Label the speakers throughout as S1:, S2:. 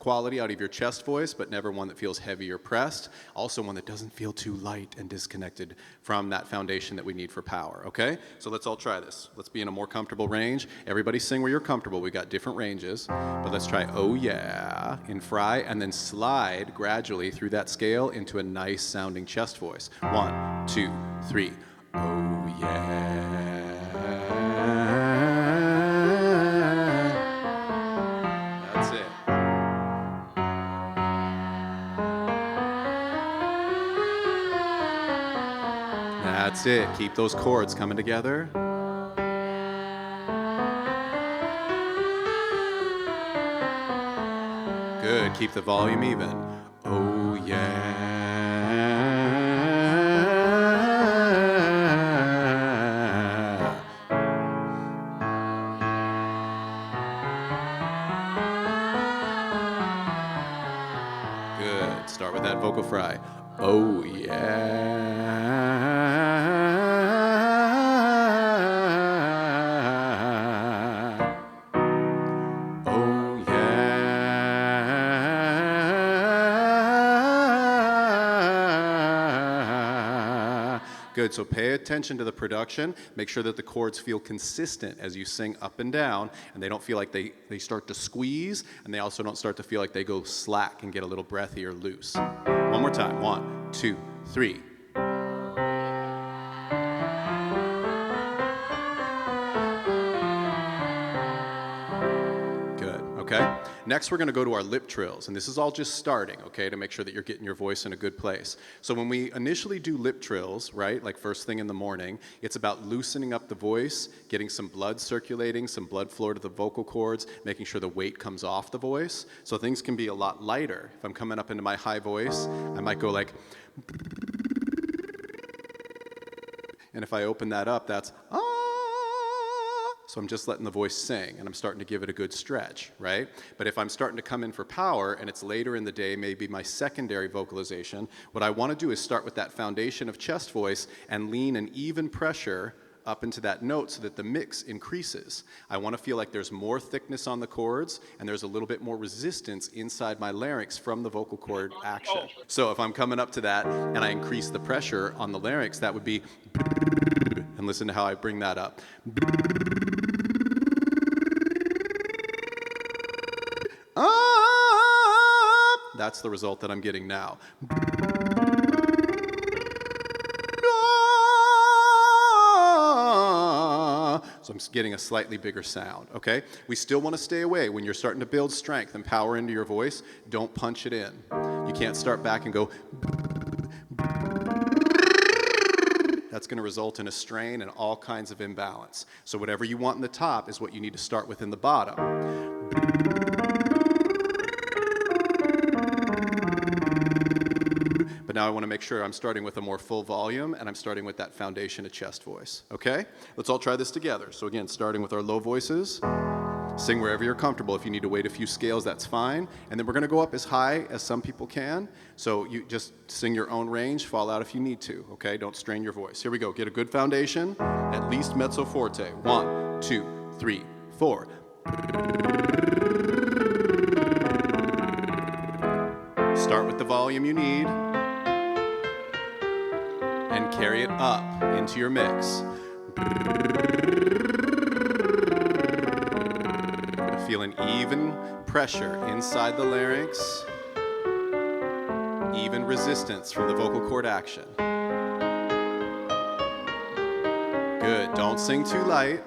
S1: quality out of your chest voice, but never one that feels heavy or pressed. Also one that doesn't feel too light and disconnected from that foundation that we need for power, okay? So let's all try this. Let's be in a more comfortable range. Everybody sing where you're comfortable. We got different ranges, but let's try oh yeah in fry, and then slide gradually through that scale into a nice sounding chest voice. 1, 2, 3. Oh yeah. That's it. That's it. Keep those chords coming together. Good. Keep the volume even. Oh yeah. Good. Start with that vocal fry. Oh yeah. Oh yeah. Good, so pay attention to the production. Make sure that the chords feel consistent as you sing up and down, and they don't feel like they start to squeeze, and they also don't start to feel like they go slack and get a little breathy or loose. One more time. 1, 2, 3. Good, okay? Next, we're gonna go to our lip trills, and this is all just starting, okay, to make sure that you're getting your voice in a good place. So when we initially do lip trills, right, like first thing in the morning, it's about loosening up the voice, getting some blood circulating, some blood flow to the vocal cords, making sure the weight comes off the voice. So things can be a lot lighter. If I'm coming up into my high voice, I might go like, and if I open that up, that's ah. So I'm just letting the voice sing, and I'm starting to give it a good stretch, right? But if I'm starting to come in for power, and it's later in the day, maybe my secondary vocalization, what I want to do is start with that foundation of chest voice and lean an even pressure up into that note so that the mix increases. I want to feel like there's more thickness on the chords, and there's a little bit more resistance inside my larynx from the vocal cord action. So if I'm coming up to that, and I increase the pressure on the larynx, that would be, and listen to how I bring that up. That's the result that I'm getting now. So I'm getting a slightly bigger sound, okay? We still want to stay away. When you're starting to build strength and power into your voice, don't punch it in. You can't start back and go. That's going to result in a strain and all kinds of imbalance. So whatever you want in the top is what you need to start with in the bottom. But now I want to make sure I'm starting with a more full volume, and I'm starting with that foundation of chest voice, okay? Let's all try this together. So again, starting with our low voices, sing wherever you're comfortable. If you need to wait a few scales, that's fine. And then we're going to go up as high as some people can. So you just sing your own range, fall out if you need to, okay? Don't strain your voice. Here we go. Get a good foundation, at least mezzo forte. 1, 2, 3, 4. Start with the volume you need, and carry it up into your mix. Feel an even pressure inside the larynx, even resistance from the vocal cord action. Good, don't sing too light.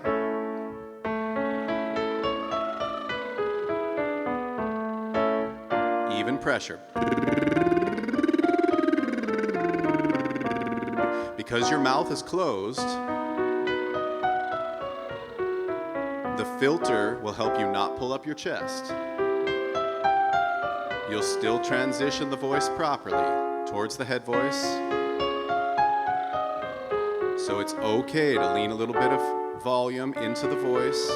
S1: Even pressure. Because your mouth is closed, the filter will help you not pull up your chest. You'll still transition the voice properly towards the head voice. So it's okay to lean a little bit of volume into the voice.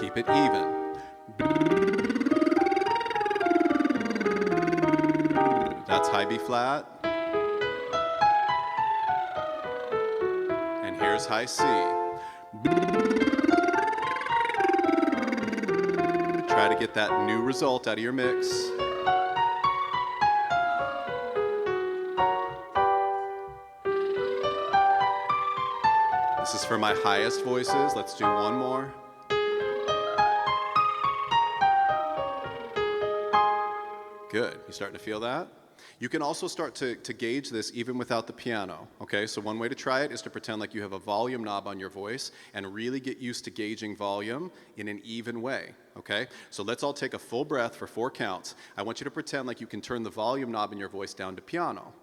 S1: Keep it even. That's high B flat. And here's high C. get that new result out of your mix. This is for my highest voices. Let's do one more. Good. You starting to feel that? You can also start to gauge this even without the piano, okay? So one way to try it is to pretend like you have a volume knob on your voice and really get used to gauging volume in an even way, okay? So let's all take a full breath for 4 counts. I want you to pretend like you can turn the volume knob in your voice down to piano.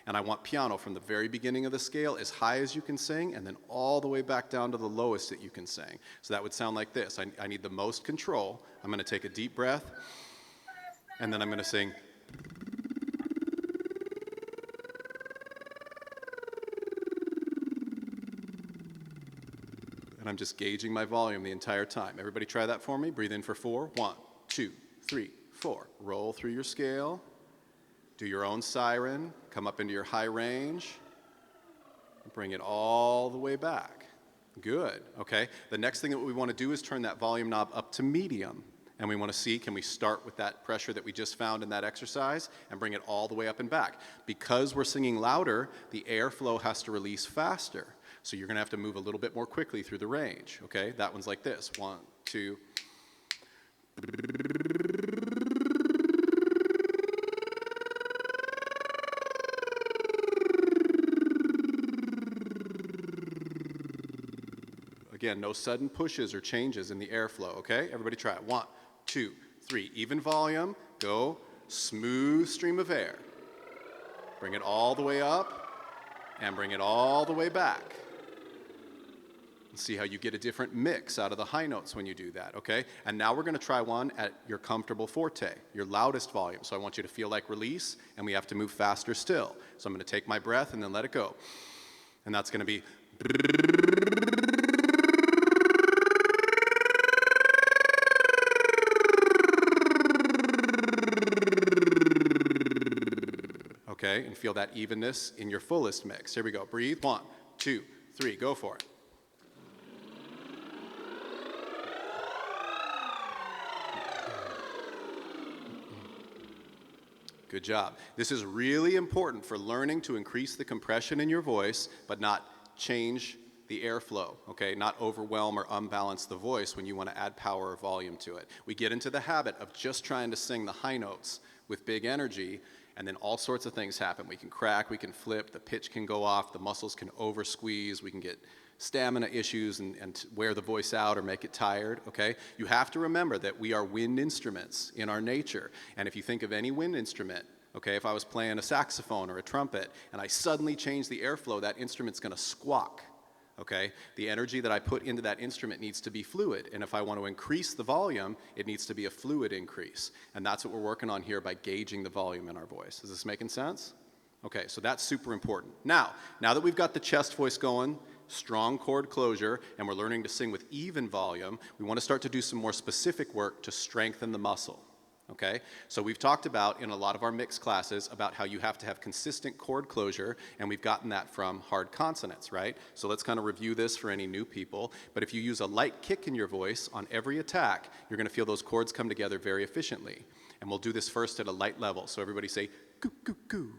S1: And I want piano from the very beginning of the scale as high as you can sing and then all the way back down to the lowest that you can sing. So that would sound like this. I need the most control. I'm going to take a deep breath and then I'm going to sing. And I'm just gauging my volume the entire time. Everybody try that for me. Breathe in for 4. 1, 2, 3, 4. Roll through your scale. Do your own siren. Come up into your high range. Bring it all the way back. Good, okay? The next thing that we want to do is turn that volume knob up to medium. And we want to see, can we start with that pressure that we just found in that exercise and bring it all the way up and back? Because we're singing louder, the airflow has to release faster. So you're going to have to move a little bit more quickly through the range, okay? That one's like this. 1, 2. Again, no sudden pushes or changes in the airflow, okay? Everybody try it. 1, 2, 3. Even volume. Go. Smooth stream of air. Bring it all the way up and bring it all the way back. And see how you get a different mix out of the high notes when you do that, okay? And now we're going to try one at your comfortable forte, your loudest volume. So I want you to feel like release, and we have to move faster still. So I'm going to take my breath and then let it go. And that's going to be... Okay, and feel that evenness in your fullest mix. Here we go. Breathe. 1, 2, 3. Go for it. Good job. This is really important for learning to increase the compression in your voice, but not change the airflow, okay? Not overwhelm or unbalance the voice when you want to add power or volume to it. We get into the habit of just trying to sing the high notes with big energy, and then all sorts of things happen. We can crack, we can flip, the pitch can go off, the muscles can over squeeze, we can get stamina issues and wear the voice out or make it tired, okay? You have to remember that we are wind instruments in our nature. And if you think of any wind instrument, okay, if I was playing a saxophone or a trumpet and I suddenly change the airflow, that instrument's going to squawk, okay? The energy that I put into that instrument needs to be fluid. And if I want to increase the volume, it needs to be a fluid increase. And that's what we're working on here by gauging the volume in our voice. Is this making sense? Okay, so that's super important. Now that we've got the chest voice going, strong chord closure, and we're learning to sing with even volume, we want to start to do some more specific work to strengthen the muscle, okay? So we've talked about in a lot of our mix classes about how you have to have consistent chord closure, and we've gotten that from hard consonants, right? So let's kind of review this for any new people. But if you use a light kick in your voice on every attack, you're going to feel those chords come together very efficiently. And we'll do this first at a light level. So everybody say, goo, goo, goo.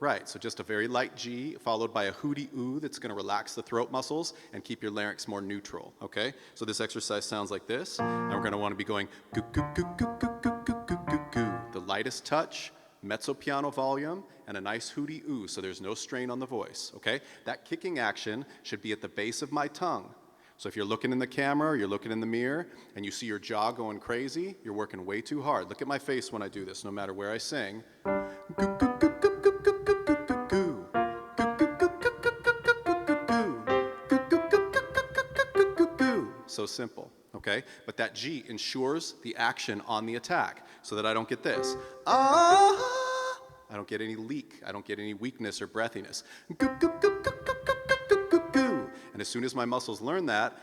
S1: Right, so just a very light G followed by a hooty oo that's going to relax the throat muscles and keep your larynx more neutral, okay? So this exercise sounds like this, and we're going to want to be going goo, goo, goo, goo, goo, goo, goo, goo, goo, goo. The lightest touch, mezzo piano volume, and a nice hooty oo, so there's no strain on the voice, okay? That kicking action should be at the base of my tongue. So if you're looking in the camera or you're looking in the mirror and you see your jaw going crazy, you're working way too hard. Look at my face when I do this, no matter where I sing. Goo, goo, goo, goo, goo, goo, goo, goo, goo, goo. Goo, goo, goo, goo, goo, goo, goo, goo, goo, goo. Goo, goo, goo, goo, goo, goo, goo, goo, goo. So simple, okay? But that G ensures the action on the attack so that I don't get this. Ah! I don't get any leak. I don't get any weakness or breathiness. Goo, goo, goo, goo, goo, goo, goo, goo, goo. And as soon as my muscles learn that,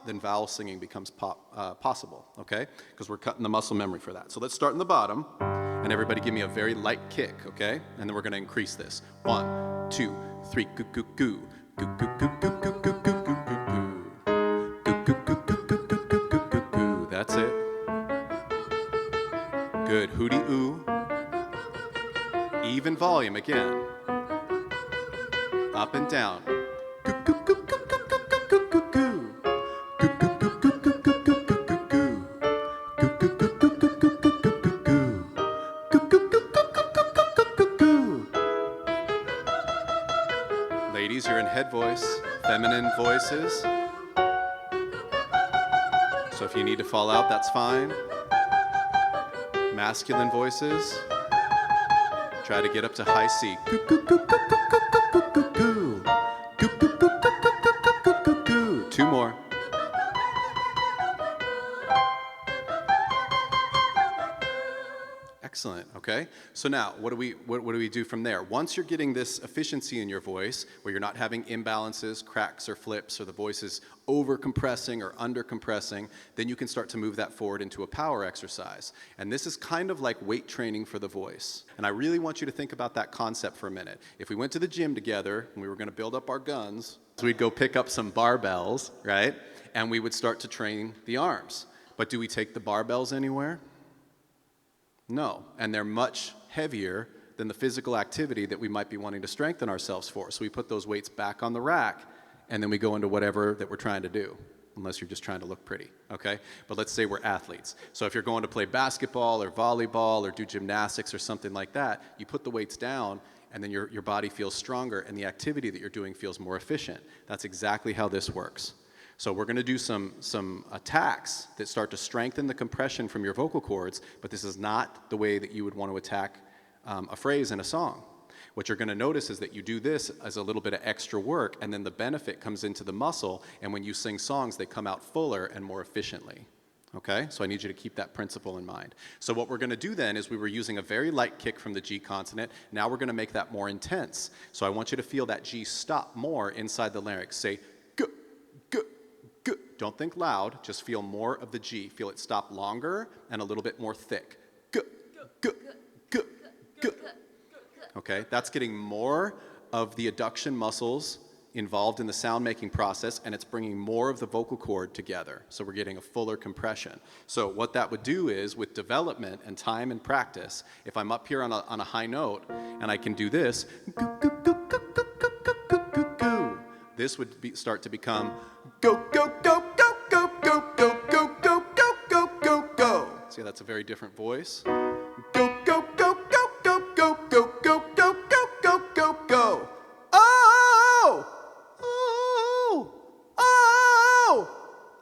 S1: then vowel singing becomes possible, okay? Because we're cutting the muscle memory for that. So let's start in the bottom, and everybody give me a very light kick, okay? And then we're going to increase this. 1, 2, 3, goo, goo, goo. Goo, goo, goo, goo, goo, goo, goo, goo, goo, goo. That's it. Good. Hootie ooh. Even volume again. Up and down. Ladies, you're in head voice, feminine voices. So if you need to fall out, that's fine. Masculine voices, try to get up to high C. Two more. Excellent, okay? So now, what do we do from there? Once you're getting this efficiency in your voice, where you're not having imbalances, cracks or flips, or the voice is over-compressing or under-compressing, then you can start to move that forward into a power exercise. And this is kind of like weight training for the voice. And I really want you to think about that concept for a minute. If we went to the gym together and we were gonna build up our guns, so we'd go pick up some barbells, right? And we would start to train the arms. But do we take the barbells anywhere? No, and they're much heavier than the physical activity that we might be wanting to strengthen ourselves for. So we put those weights back on the rack, and then we go into whatever that we're trying to do, unless you're just trying to look pretty, okay? But let's say we're athletes. So if you're going to play basketball or volleyball or do gymnastics or something like that, you put the weights down, and then your body feels stronger, and the activity that you're doing feels more efficient. That's exactly how this works. So we're going to do some attacks that start to strengthen the compression from your vocal cords, but this is not the way that you would want to attack a phrase in a song. What you're going to notice is that you do this as a little bit of extra work, and then the benefit comes into the muscle, and when you sing songs, they come out fuller and more efficiently. Okay? So I need you to keep that principle in mind. So what we're going to do then is we were using a very light kick from the G consonant. Now we're going to make that more intense. So I want you to feel that G stop more inside the larynx. Say, g, g. Don't think loud, just feel more of the G. Feel it stop longer and a little bit more thick. G, g, g, g. Okay, that's getting more of the adduction muscles involved in the sound-making process, and it's bringing more of the vocal cord together. So we're getting a fuller compression. So what that would do is, with development and time and practice, if I'm up here on a high note, and I can do this, this would start to become go, go, go, go, go, go, go, go, go, go, go, go, go. See, that's a very different voice. Go, go, go, go, go, go, go, go, go, go, go, go, go. Oh! Oh! Oh!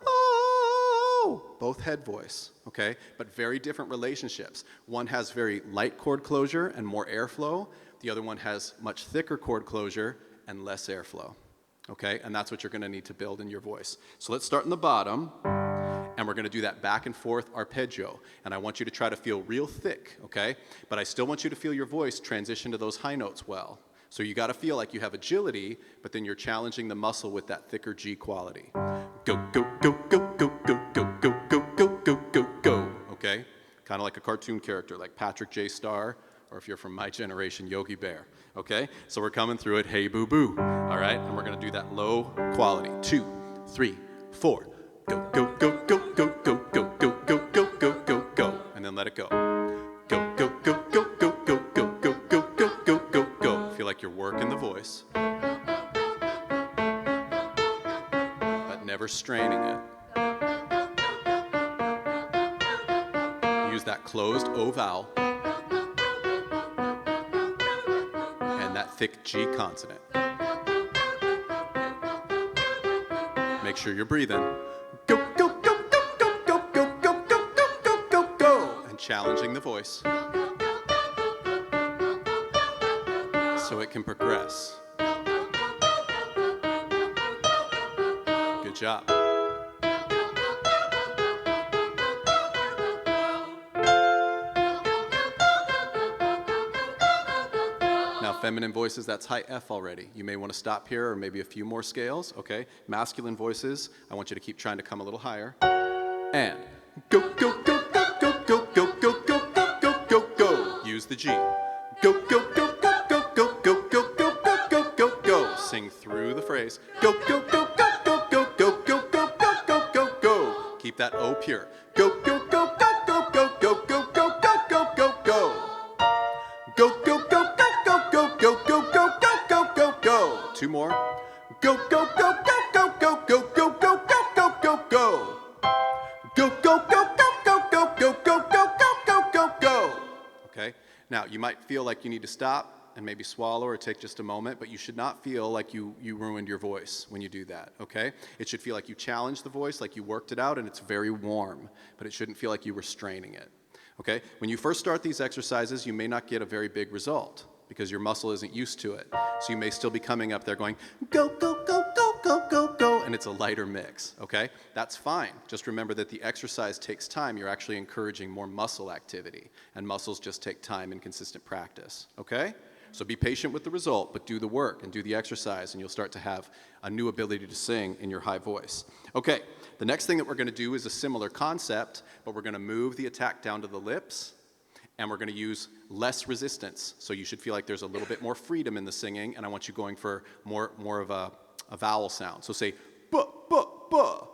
S1: Oh! Both head voice, okay? But very different relationships. One has very light chord closure and more airflow. The other one has much thicker chord closure and less airflow. Okay, and that's what you're going to need to build in your voice. So let's start in the bottom, and we're going to do that back and forth arpeggio. And I want you to try to feel real thick, okay? But I still want you to feel your voice transition to those high notes well. So you got to feel like you have agility, but then you're challenging the muscle with that thicker G quality. Go, go, go, go, go, go, go, go, go, go, go, go, go. Okay? Kind of like a cartoon character, like Patrick J. Starr, or if you're from my generation, Yogi Bear. Okay? So we're coming through it, hey boo boo. All right? And we're going to do that low quality. 2, 3, 4. Go, go, go, go, go, go, go, go, go, go, go, go, go. And then let it go. Go, go, go, go, go, go, go, go, go, go, go, go, go. Feel like you're working the voice, but never straining it. Use that closed O vowel. That thick G consonant. Make sure you're breathing. Go, go, go, go, go, go, go, go, go, go, go, go, go. And challenging the voice so it can progress. Good job. Feminine voices, that's high F already. You may want to stop here or maybe a few more scales, okay? Masculine voices, I want you to keep trying to come a little higher. And go, go, go, go, go, go, go, go, go, go, go, go, go. Use the G. Go, go, go, go, go, go, go, go, go, go, go, go, go. Sing through the phrase. Go, go, go, go, go, go, go, go, go, go, go, Keep that O pure. Go, go, go, go, go, go, go, go, go, go, go, go, go. Go, go, go, go, go, go, go, go, go, go, go, go, go. Two more. Go, go, go, go, go, go, go, go, go, go, go, go, go. Go, go, go, go, go, go, go, go, go, go, go, go. Okay? Now, you might feel like you need to stop and maybe swallow or take just a moment, but you should not feel like you ruined your voice when you do that, okay? It should feel like you challenged the voice, like you worked it out, and it's very warm, but it shouldn't feel like you were straining it, okay? When you first start these exercises, you may not get a very big result because your muscle isn't used to it. So you may still be coming up there going, go, go, go, go, go, go, go, and it's a lighter mix, okay? That's fine. Just remember that the exercise takes time. You're actually encouraging more muscle activity, and muscles just take time and consistent practice, okay? So be patient with the result, but do the work and do the exercise, and you'll start to have a new ability to sing in your high voice. Okay, the next thing that we're going to do is a similar concept, but we're going to move the attack down to the lips, and we're going to use less resistance. So you should feel like there's a little bit more freedom in the singing, and I want you going for more of a vowel sound. So say, buh, buh, buh.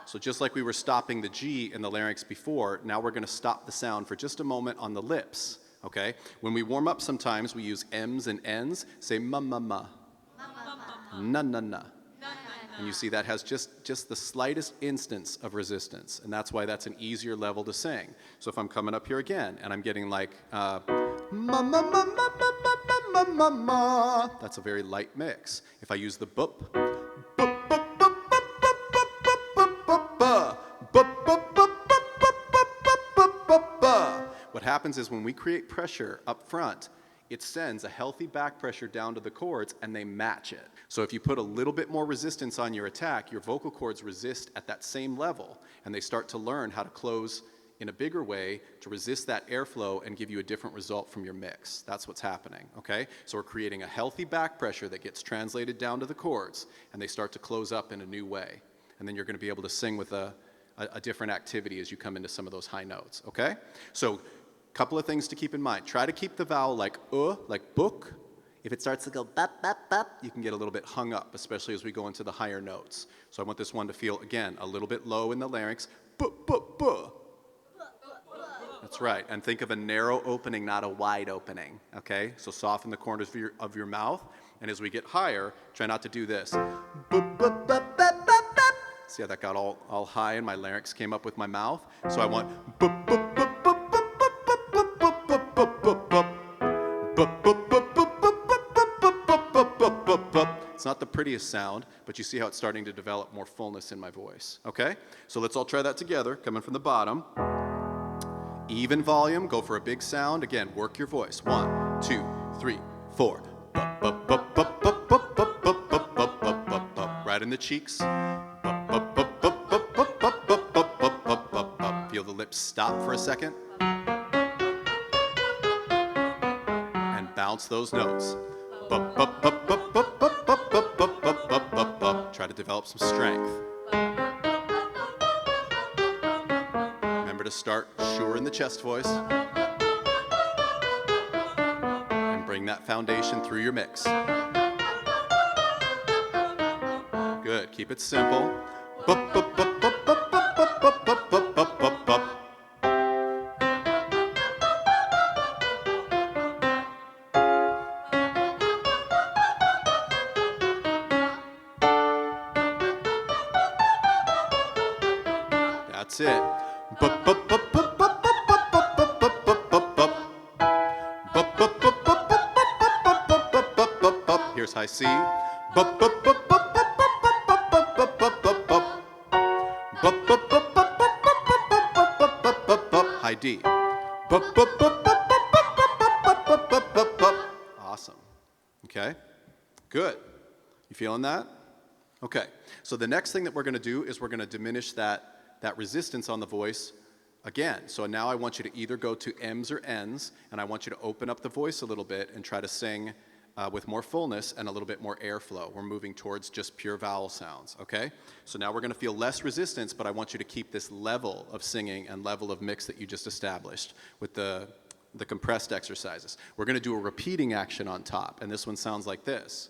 S1: So just like we were stopping the G in the larynx before, now we're going to stop the sound for just a moment on the lips. Okay? When we warm up sometimes, we use M's and N's. Say ma ma ma. Na na na. And you see that has just the slightest instance of resistance. And that's why that's an easier level to sing. So if I'm coming up here again and I'm getting like ma ma ma ma ma ma ma ma ma, that's a very light mix. If I use the boop, what happens is when we create pressure up front, it sends a healthy back pressure down to the chords and they match it. So if you put a little bit more resistance on your attack, your vocal cords resist at that same level and they start to learn how to close in a bigger way to resist that airflow and give you a different result from your mix. That's what's happening, okay? So we're creating a healthy back pressure that gets translated down to the chords and they start to close up in a new way. And then you're going to be able to sing with a different activity as you come into some of those high notes, okay? So couple of things to keep in mind. Try to keep the vowel like book. If it starts to go bop, bop, bop, you can get a little bit hung up, especially as we go into the higher notes. So I want this one to feel, again, a little bit low in the larynx. Buh, buh, buh. That's right. And think of a narrow opening, not a wide opening, okay? So soften the corners of your mouth. And as we get higher, try not to do this. Buh, buh, buh, buh, buh, buh. See how that got all high and my larynx came up with my mouth? So I want buh, buh, buh, buh, buh. It's not the prettiest sound, but you see how it's starting to develop more fullness in my voice, okay? So let's all try that together, coming from the bottom. Even volume, go for a big sound. Again, work your voice. 1, 2, 3, 4. Right in the cheeks. Feel the lips stop for a second. Bounce those notes. Try to develop some strength. Remember to start sure in the chest voice. And bring that foundation through your mix. Good. Keep it simple. That's it. Here's high C. High D. Awesome. Okay. Good. You feeling that? Okay. So the next thing that we're going to do is we're going to diminish that resistance on the voice again. So now I want you to either go to M's or N's, and I want you to open up the voice a little bit and try to sing with more fullness and a little bit more airflow. We're moving towards just pure vowel sounds, okay? So now we're going to feel less resistance, but I want you to keep this level of singing and level of mix that you just established with the compressed exercises. We're going to do a repeating action on top, and this one sounds like this.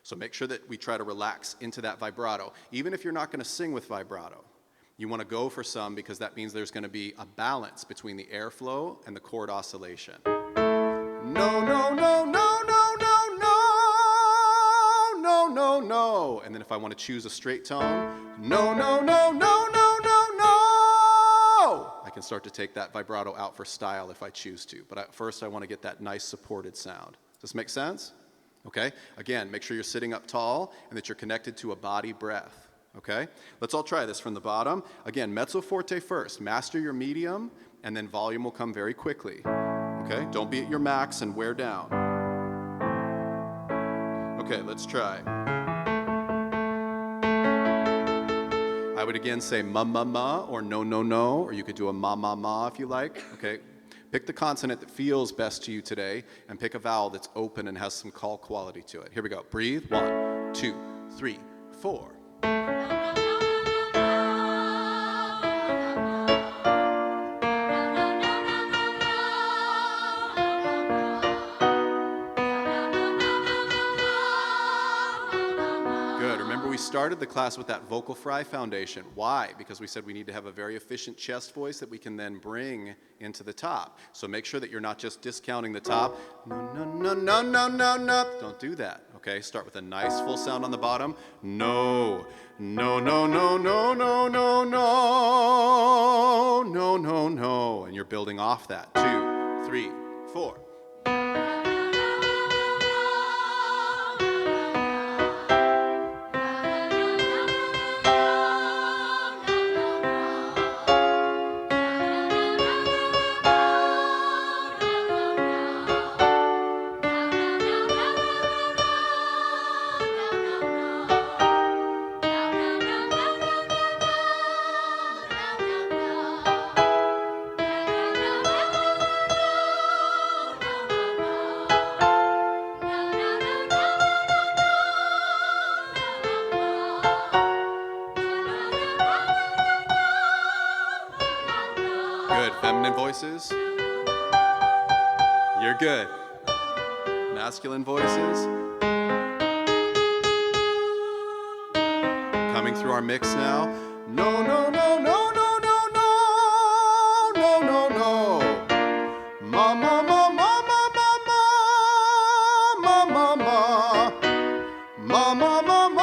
S1: So make sure that we try to relax into that vibrato. Even if you're not going to sing with vibrato, you want to go for some because that means there's going to be a balance between the airflow and the chord oscillation. No, no, no, no, no, no, no, no, no, no. And then if I want to choose a straight tone, no, no, no, no, no, no, no. I can start to take that vibrato out for style if I choose to. But first I want to get that nice supported sound. Does this make sense? Okay? Again, make sure you're sitting up tall and that you're connected to a body breath. Okay? Let's all try this from the bottom. Again, mezzo forte first. Master your medium, and then volume will come very quickly. Okay? Don't be at your max and wear down. Okay, let's try. I would again say ma ma ma or no no no, or you could do a ma ma ma if you like. Okay? Pick the consonant that feels best to you today, and pick a vowel that's open and has some call quality to it. Here we go. Breathe. 1, 2, 3, 4. We started the class with that vocal fry foundation. Why? Because we said we need to have a very efficient chest voice that we can then bring into the top. So make sure that you're not just discounting the top. No, no, no, no, no, no, no. Don't do that. Okay, start with a nice full sound on the bottom. No, no, no, no, no, no, no, no, no, no, no. And you're building off that. 2, 3, 4. Good. Feminine voices. You're good. Masculine voices. Coming through our mix now. No, no, no, no, no, no, no, no, no, no. Ma, ma, ma, ma, ma, ma, ma, ma, ma, ma. Ma, ma, ma, ma, ma,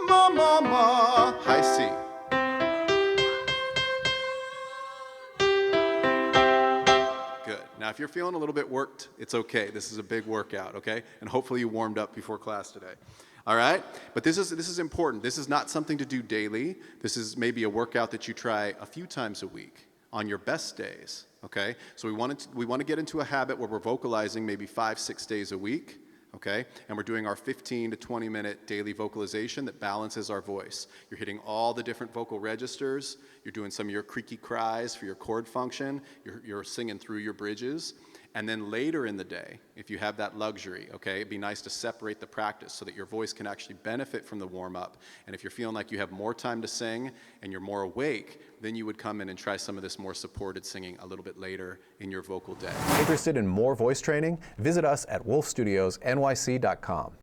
S1: ma, ma, ma, ma. High C. Now, if you're feeling a little bit worked, it's okay. This is a big workout, okay? And hopefully you warmed up before class today. All right? But this is important. This is not something to do daily. This is maybe a workout that you try a few times a week on your best days, okay? So we want to get into a habit where we're vocalizing maybe 5-6 days a week, okay? And we're doing our 15 to 20 minute daily vocalization that balances our voice. You're hitting all the different vocal registers. You're doing some of your creaky cries for your chord function. You're singing through your bridges. And then later in the day, if you have that luxury, okay, it'd be nice to separate the practice so that your voice can actually benefit from the warm-up. And if you're feeling like you have more time to sing and you're more awake, then you would come in and try some of this more supported singing a little bit later in your vocal day.
S2: Interested in more voice training? Visit us at wolfstudiosnyc.com.